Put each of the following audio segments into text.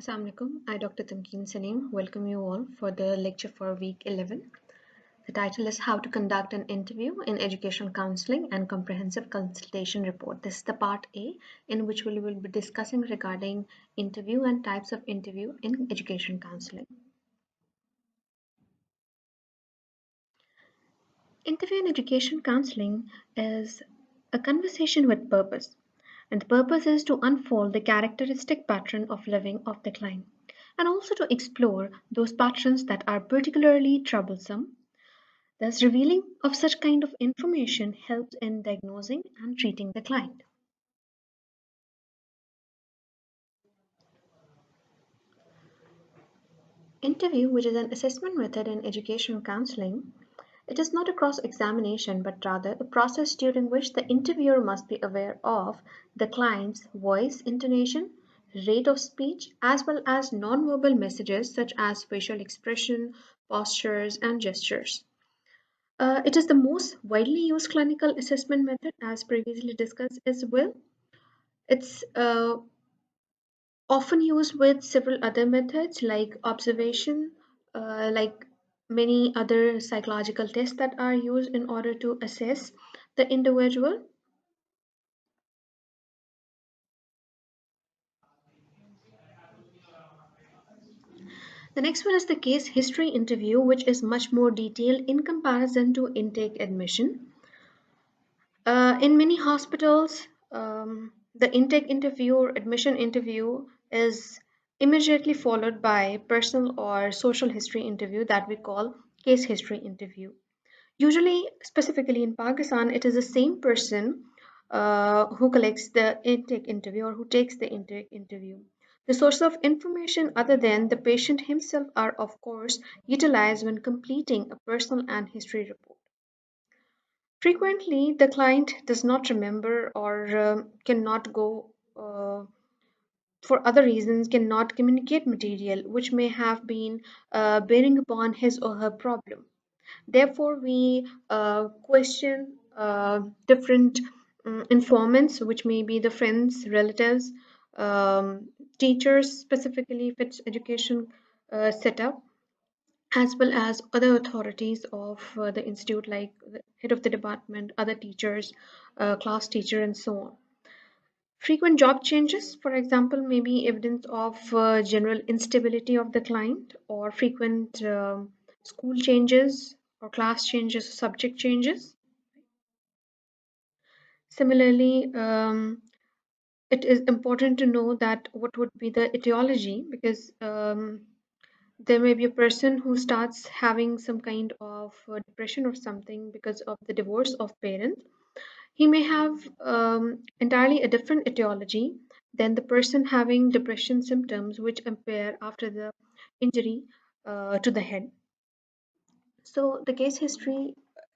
Assalamu alaikum. I, Dr. Tamkeen Saleem, welcome you all for the lecture for week 11. The title is How to Conduct an Interview in Education Counseling and Comprehensive Consultation Report. This is the part A, in which we will be discussing regarding interview and types of interview in education counseling. Interview in education counseling is a conversation with purpose, and the purpose is to unfold the characteristic pattern of living of the client and also to explore those patterns that are particularly troublesome. Thus, revealing of such kind of information helps in diagnosing and treating the client. Interview, which is an assessment method in education counseling, it is not a cross examination but rather a process during which the interviewer must be aware of the client's voice intonation, rate of speech, as well as nonverbal messages such as facial expression, postures, and gestures. It is the most widely used clinical assessment method, as previously discussed as well. It's often used with several other methods like observation, like many other psychological tests that are used in order to assess the individual. The next one is the case history interview, which is much more detailed in comparison to intake admission. In many hospitals, the intake interview or admission interview is immediately followed by personal or social history interview that we call case history interview. Usually, specifically in Pakistan, it is the same person who collects the intake interview or who takes the intake interview. The source of information other than the patient himself are, of course, utilized when completing a personal and history report. Frequently, the client does not remember or cannot go for other reasons, cannot communicate material which may have been bearing upon his or her problem. Therefore, we question different informants, which may be the friends, relatives, teachers, specifically if it's education setup, as well as other authorities of the institute, like the head of the department, other teachers, class teacher, and so on. Frequent job changes, for example, may be evidence of general instability of the client, or frequent school changes, or class changes, subject changes. Similarly, it is important to know that what would be the etiology, because there may be a person who starts having some kind of depression or something because of the divorce of parents. He may have entirely a different etiology than the person having depression symptoms which appear after the injury to the head. So, the case history,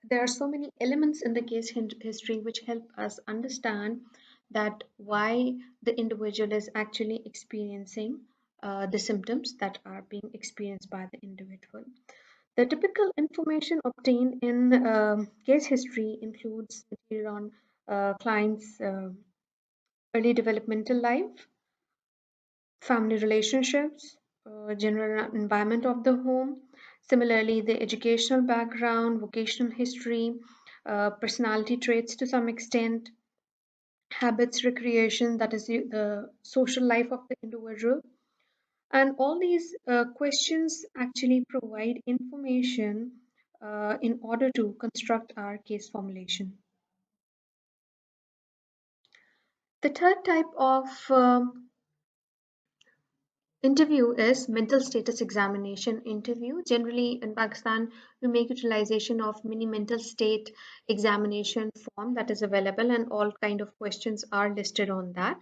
there are so many elements in the case history which help us understand that why the individual is actually experiencing the symptoms that are being experienced by the individual. The typical information obtained in case history includes material on clients' early developmental life, family relationships, general environment of the home. Similarly, the educational background, vocational history, personality traits to some extent, habits, recreation, that is the social life of the individual. And all these questions actually provide information in order to construct our case formulation. The third type of interview is mental status examination interview. Generally in Pakistan, we make utilization of mini mental state examination form that is available, and all kind of questions are listed on that.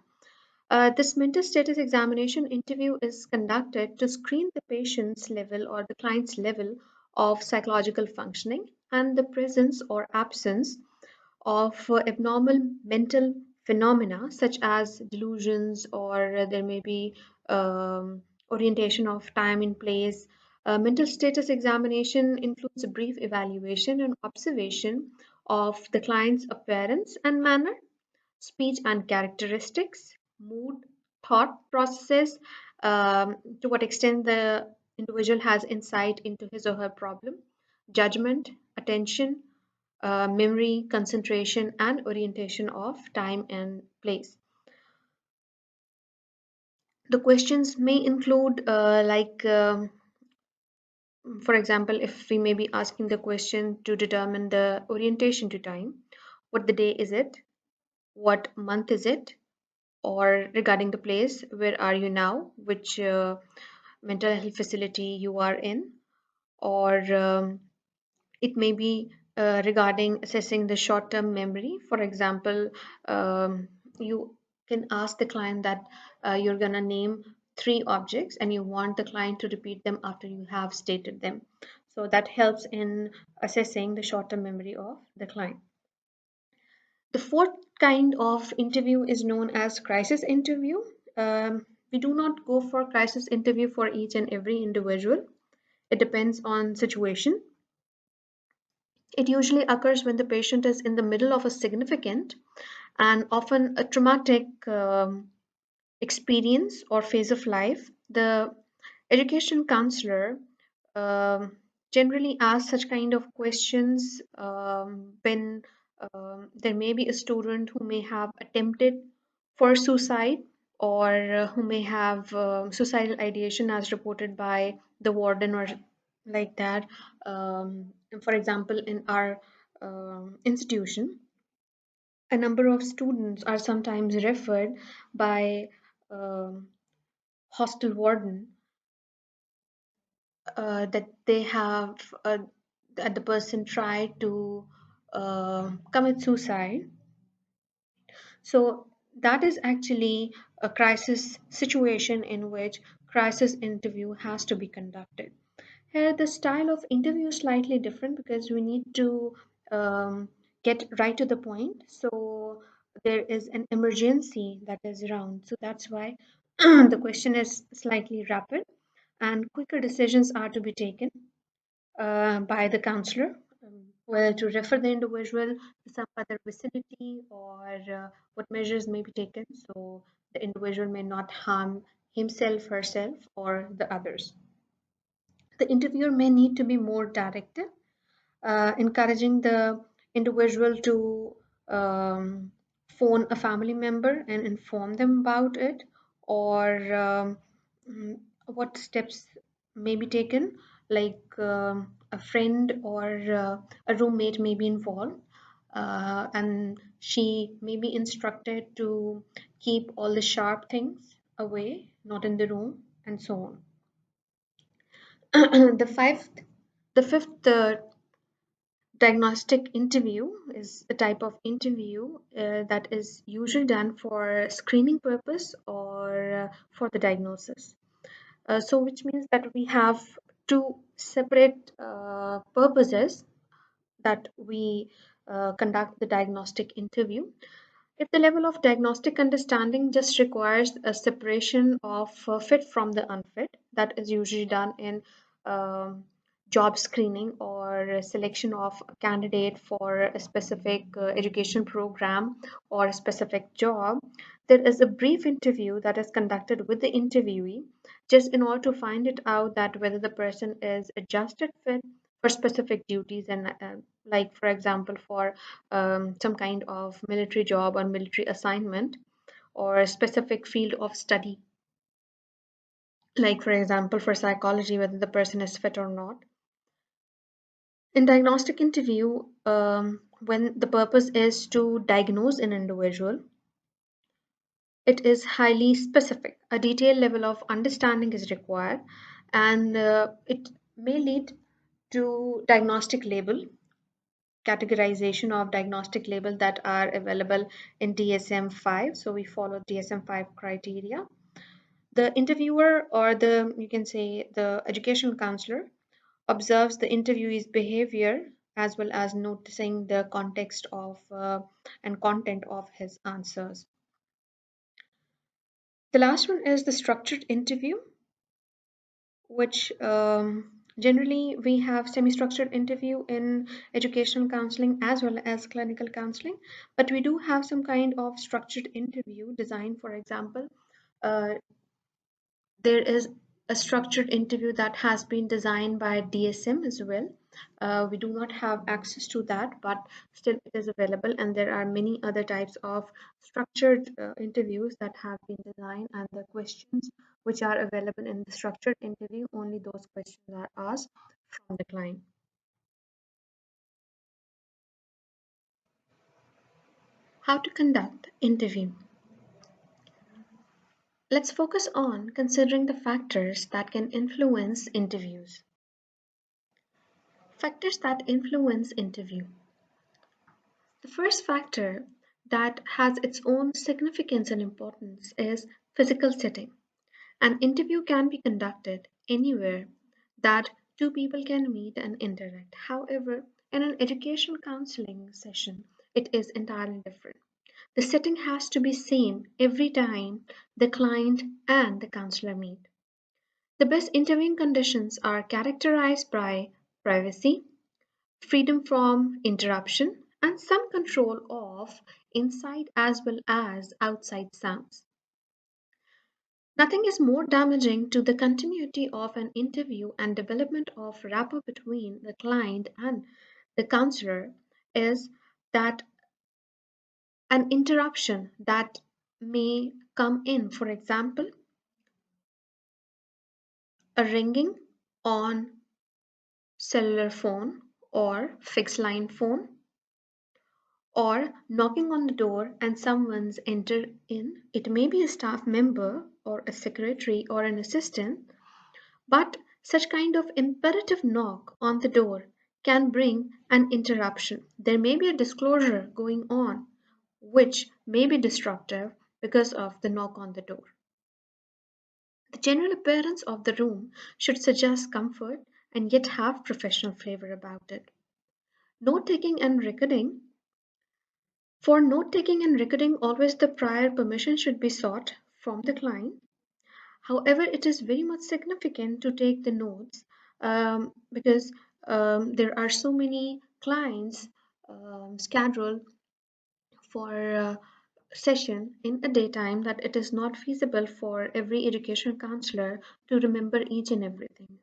This mental status examination interview is conducted to screen the patient's level or the client's level of psychological functioning and the presence or absence of abnormal mental phenomena such as delusions, or there may be orientation of time and place. Mental status examination includes a brief evaluation and observation of the client's appearance and manner, speech and characteristics, mood, thought processes, to what extent the individual has insight into his or her problem, judgment, attention, memory, concentration, and orientation of time and place. The questions may include, for example, if we may be asking the question to determine the orientation to time, what the day is it, what month is it, or regarding the place, where are you now, which mental health facility you are in, or it may be regarding assessing the short-term memory. For example, you can ask the client that you're going to name three objects and you want the client to repeat them after you have stated them. So that helps in assessing the short-term memory of the client. The fourth kind of interview is known as crisis interview. We do not go for crisis interview for each and every individual. It depends on situation. It usually occurs when the patient is in the middle of a significant and often a traumatic experience or phase of life. The education counselor um, generally asks such kind of questions when there may be a student who may have attempted for suicide or who may have suicidal ideation as reported by the warden or like that. For example, in our institution, a number of students are sometimes referred by um, hostel warden that they have that the person tried to commit suicide. So that is actually a crisis situation in which crisis interview has to be conducted. Here, the style of interview is slightly different because we need to um, get right to the point. So there is an emergency that is around. So that's why the question is slightly rapid and quicker decisions are to be taken by the counselor, whether to refer the individual to some other vicinity or what measures may be taken so the individual may not harm himself, herself, or the others. The interviewer may need to be more directive, encouraging the individual to phone a family member and inform them about it, or mm, what steps may be taken, like a friend or a roommate may be involved, and she may be instructed to keep all the sharp things away, not in the room, and so on. The fifth diagnostic interview is a type of interview that is usually done for screening purpose or for the diagnosis. So which means that we have two separate purposes that we conduct the diagnostic interview. If the level of diagnostic understanding just requires a separation of fit from the unfit, that is usually done in um, job screening or a selection of a candidate for a specific education program or a specific job, there is a brief interview that is conducted with the interviewee just in order to find it out that whether the person is adjusted fit for specific duties and like for example for some kind of military job or military assignment or a specific field of study, like for example for psychology, whether the person is fit or not. In diagnostic interview, when the purpose is to diagnose an individual, it is highly specific. A detailed level of understanding is required, and it may lead to diagnostic label, categorization of diagnostic label that are available in DSM-5. So we follow DSM-5 criteria. The interviewer or the you can say the educational counselor observes the interviewee's behavior as well as noticing the context of and content of his answers. The last one is the structured interview, which generally we have semi-structured interview in educational counseling as well as clinical counseling, but we do have some kind of structured interview designed, for example, uh, There is a structured interview that has been designed by DSM as well. We do not have access to that, but still it is available. And there are many other types of structured interviews that have been designed, and the questions which are available in the structured interview, only those questions are asked from the client. How to conduct interview. Let's focus on considering the factors that can influence interviews. Factors that influence interview. The first factor that has its own significance and importance is physical setting. An interview can be conducted anywhere that two people can meet and interact. However, in an educational counseling session, it is entirely different. The setting has to be same every time the client and the counselor meet. The best interviewing conditions are characterized by privacy, freedom from interruption, and some control of inside as well as outside sounds. Nothing is more damaging to the continuity of an interview and development of rapport between the client and the counselor is that an interruption that may come in, for example, a ringing on cellular phone or fixed line phone, or knocking on the door and someone's enter in. It may be a staff member or a secretary or an assistant, but such kind of imperative knock on the door can bring an interruption. There may be a disclosure going on which may be disruptive because of the knock on the door. The general appearance of the room should suggest comfort and yet have professional flavor about it. Note taking and recording. For note taking and recording, always the prior permission should be sought from the client. However, it is very much significant to take the notes because there are so many clients scheduled for session in a daytime that it is not feasible for every education counselor to remember each and everything.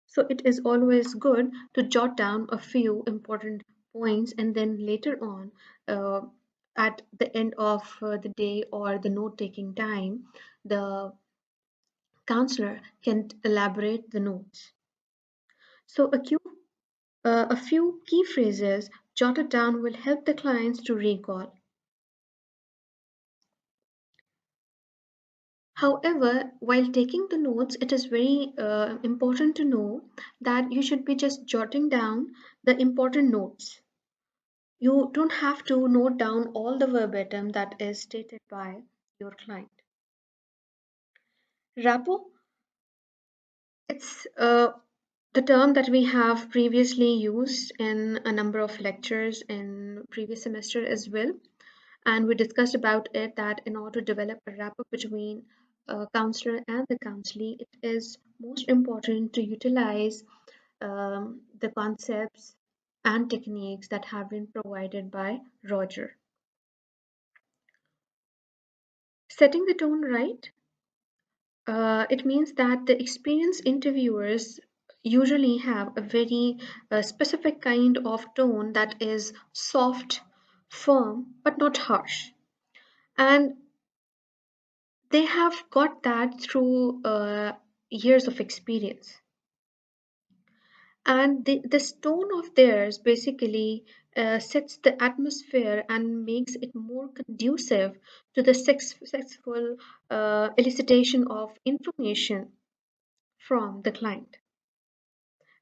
So it is always good to jot down a few important points and then later on uh, at the end of the day or the note taking time, the counselor can elaborate the notes. So a few key phrases jotted down will help the clients to recall. However, while taking the notes, it is very important to know that you should be just jotting down the important notes. You don't have to note down all the verbatim that is stated by your client. Rapport, it's the term that we have previously used in a number of lectures in previous semester as well. And we discussed about it that in order to develop a rapport between a counselor and the counselee, it is most important to utilize the concepts and techniques that have been provided by Roger. Setting the tone right, it means that the experienced interviewers usually have a very specific kind of tone that is soft, firm, but not harsh. And they have got that through years of experience. And this tone of theirs basically sets the atmosphere and makes it more conducive to the successful elicitation of information from the client.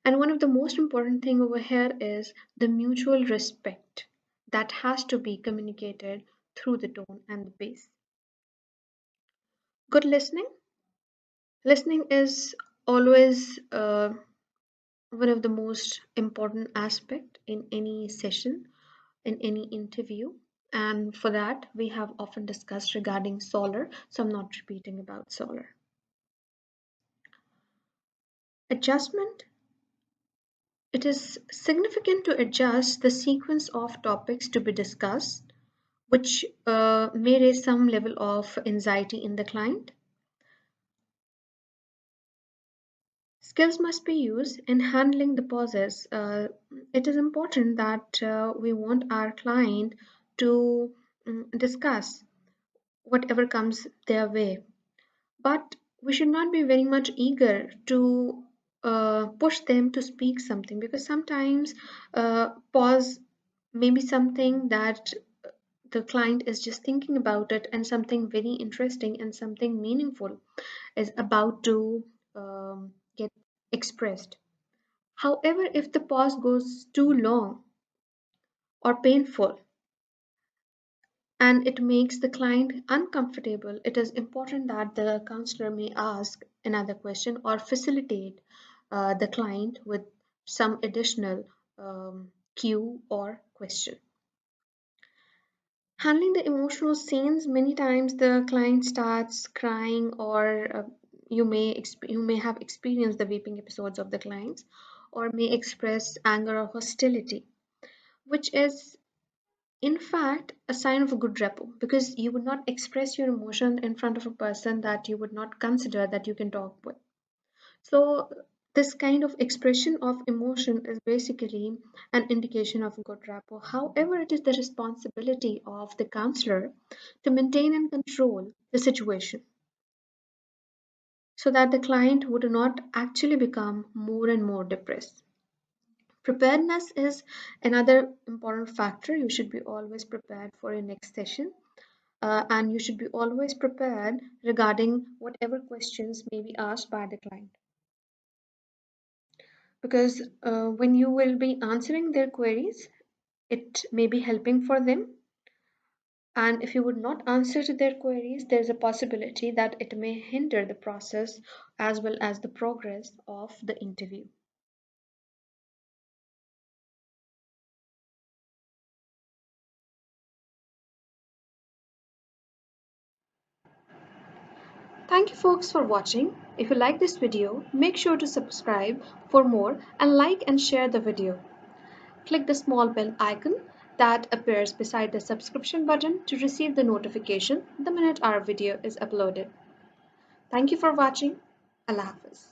And one of the most important thing over here is the mutual respect that has to be communicated through the tone and the pace. Good listening. Listening is always one of the most important aspect in any session, in any interview. And for that, we have often discussed regarding Solar, so I'm not repeating about Solar. Adjustment. It is significant to adjust the sequence of topics to be discussed, which may raise some level of anxiety in the client. Skills must be used in handling the pauses. It is important that we want our client to discuss whatever comes their way. But we should not be very much eager to push them to speak something, because sometimes pause may be something that the client is just thinking about it, and something very interesting and something meaningful is about to get expressed. However, if the pause goes too long or painful and it makes the client uncomfortable, it is important that the counselor may ask another question or facilitate the client with some additional cue or question. Handling the emotional scenes, many times the client starts crying, or you may have experienced the weeping episodes of the clients, or may express anger or hostility, which is in fact a sign of a good rapport, because you would not express your emotion in front of a person that you would not consider that you can talk with. So this kind of expression of emotion is basically an indication of a good rapport. However, it is the responsibility of the counselor to maintain and control the situation so that the client would not actually become more and more depressed. Preparedness is another important factor. You should be always prepared for your next session, and you should be always prepared regarding whatever questions may be asked by the client. Because when you will be answering their queries, it may be helping for them. And if you would not answer to their queries, there's a possibility that it may hinder the process as well as the progress of the interview. Thank you folks for watching. If you like this video, make sure to subscribe for more and like and share the video. Click the small bell icon that appears beside the subscription button to receive the notification the minute our video is uploaded. Thank you for watching. Allah Hafiz.